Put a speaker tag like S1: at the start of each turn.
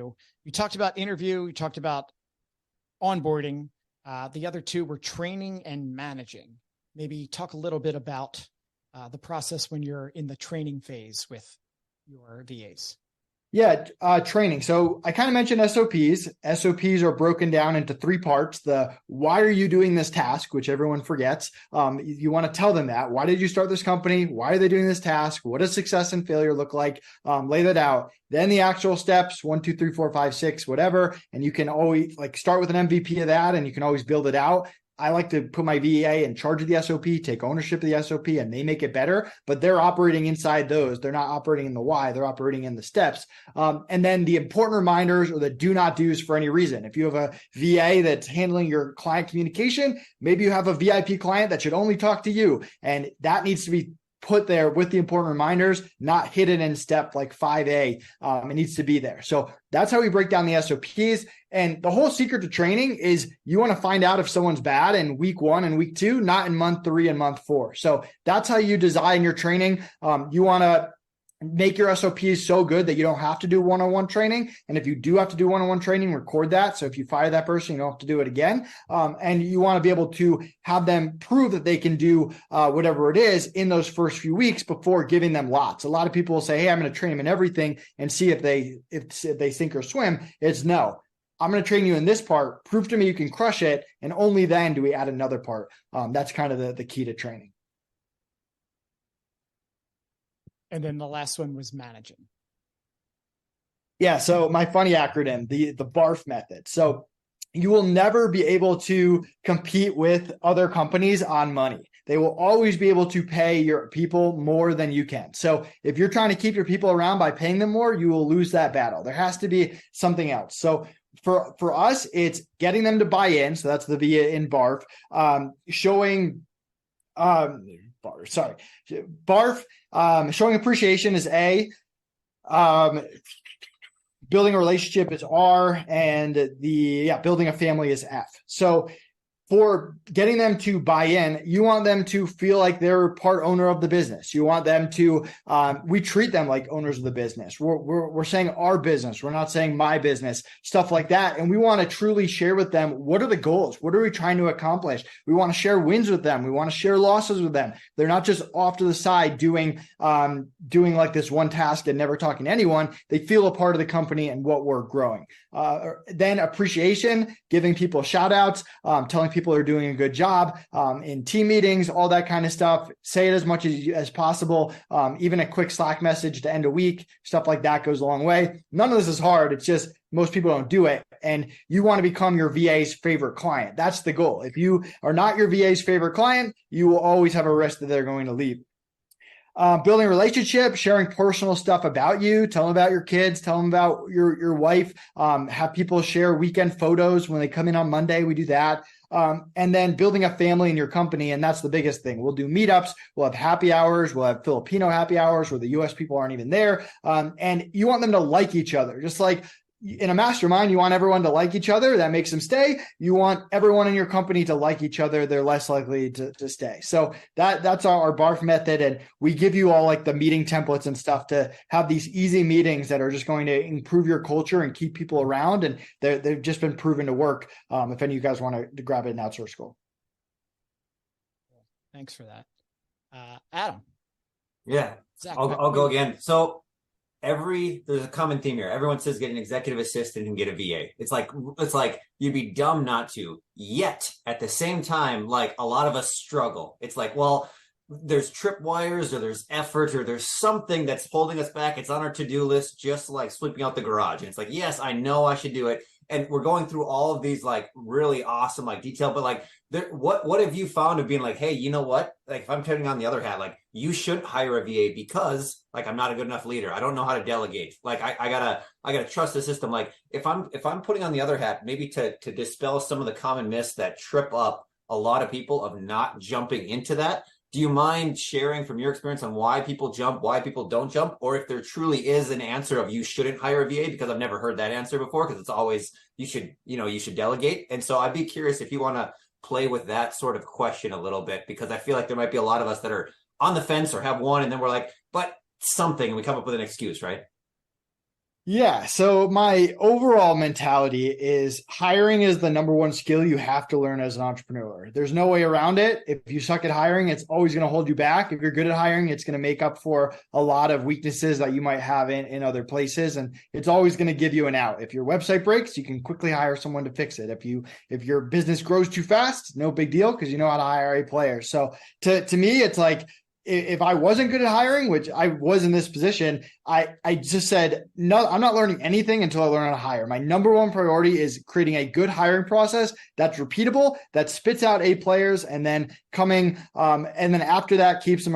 S1: interview. You talked about interview, you talked about onboarding. The other two were training and managing. Maybe talk a little bit about the process when you're in the training phase with your VAs.
S2: Yeah, training. So I kind of mentioned SOPs. SOPs are broken down into three parts. The why are you doing this task, which everyone forgets. You want to tell them that. Why did you start this company? Why are they doing this task? What does success and failure look like? Lay that out. Then the actual steps, 1, 2, 3, 4, 5, 6, whatever. And you can always start with an MVP of that, and you can always build it out. I like to put my VA in charge of the SOP, take ownership of the SOP, and they make it better, but they're operating inside those. They're not operating in the why, they're operating in the steps. And then the important reminders or the do not do's for any reason. If you have a VA that's handling your client communication, maybe you have a VIP client that should only talk to you, and that needs to be put there with the important reminders, not hidden in step like 5A. It needs to be there. So that's how we break down the SOPs. And the whole secret to training is you want to find out if someone's bad in week 1 and week 2, not in month 3 and month 4. So that's how you design your training. You want to make your SOPs so good that you don't have to do one-on-one training. And if you do have to do one-on-one training, record that. So if you fire that person, you don't have to do it again. And you want to be able to have them prove that they can do whatever it is in those first few weeks before giving them lots. A lot of people will say, hey, I'm going to train them in everything and see if they sink or swim. It's no. I'm going to train you in this part. Prove to me you can crush it. And only then do we add another part. That's kind of the key to training.
S1: And then the last one was managing.
S2: Yeah. So my funny acronym, the BARF method. So you will never be able to compete with other companies on money. They will always be able to pay your people more than you can. So if you're trying to keep your people around by paying them more, you will lose that battle. There has to be something else. So for us, it's getting them to buy in. So that's the V in BARF, showing showing appreciation is A, building a relationship is R, and building a family is F. So for getting them to buy in, you want them to feel like they're part owner of the business. You want them to, we treat them like owners of the business. We're saying our business. We're not saying my business, stuff like that. And we want to truly share with them, what are the goals? What are we trying to accomplish? We want to share wins with them. We want to share losses with them. They're not just off to the side doing like this one task and never talking to anyone. They feel a part of the company and what we're growing. Then appreciation, giving people shout outs, telling people are doing a good job in team meetings, all that kind of stuff. Say it as much as possible. Even a quick Slack message to end a week, stuff like that goes a long way. None of this is hard. It's just most people don't do it. And you want to become your VA's favorite client. That's the goal. If you are not your VA's favorite client, you will always have a risk that they're going to leave. Building a relationship, sharing personal stuff about you, tell them about your kids, tell them about your wife, have people share weekend photos when they come in on Monday. We do that. And then building a family in your company. And that's the biggest thing. We'll do meetups. We'll have happy hours. We'll have Filipino happy hours where the US people aren't even there. And you want them to like each other. Just like in a mastermind, you want everyone to like each other. That makes them stay. You want everyone in your company to like each other. They're less likely to stay. So that's our BARF method. And we give you all like the meeting templates and stuff to have these easy meetings that are just going to improve your culture and keep people around. And they've just been proven to work. If any of you guys want to grab it in Outsource School.
S1: Thanks for that. Adam.
S3: Yeah, Zach, I'll go again. So there's a common theme here. Everyone says get an executive assistant and get a VA. It's like you'd be dumb not to. Yet at the same time, like a lot of us struggle. It's like, well, there's tripwires or there's effort or there's something that's holding us back. It's on our to-do list, just like sweeping out the garage. And it's like, yes, I know I should do it. And we're going through all of these like really awesome like detail, but like what have you found of being like, hey, you know what? Like if I'm turning on the other hat, like you shouldn't hire a VA because like I'm not a good enough leader. I don't know how to delegate. Like I gotta trust the system. Like if I'm putting on the other hat, maybe to dispel some of the common myths that trip up a lot of people of not jumping into that. Do you mind sharing from your experience on why people jump, why people don't jump, or if there truly is an answer of you shouldn't hire a VA? Because I've never heard that answer before, because it's always you should delegate. And so I'd be curious if you want to play with that sort of question a little bit, because I feel like there might be a lot of us that are on the fence or have one, and then we're like, but something, and we come up with an excuse, right?
S2: Yeah. So my overall mentality is hiring is the number one skill you have to learn as an entrepreneur. There's no way around it. If you suck at hiring, it's always going to hold you back. If you're good at hiring, it's going to make up for a lot of weaknesses that you might have in other places. And it's always going to give you an out. If your website breaks, you can quickly hire someone to fix it. If your business grows too fast, no big deal, because you know how to hire a player. So to me, it's like, if I wasn't good at hiring, which I was in this position, I just said, no, I'm not learning anything until I learn how to hire. My number one priority is creating a good hiring process that's repeatable, that spits out A players, and then and then after that keeps them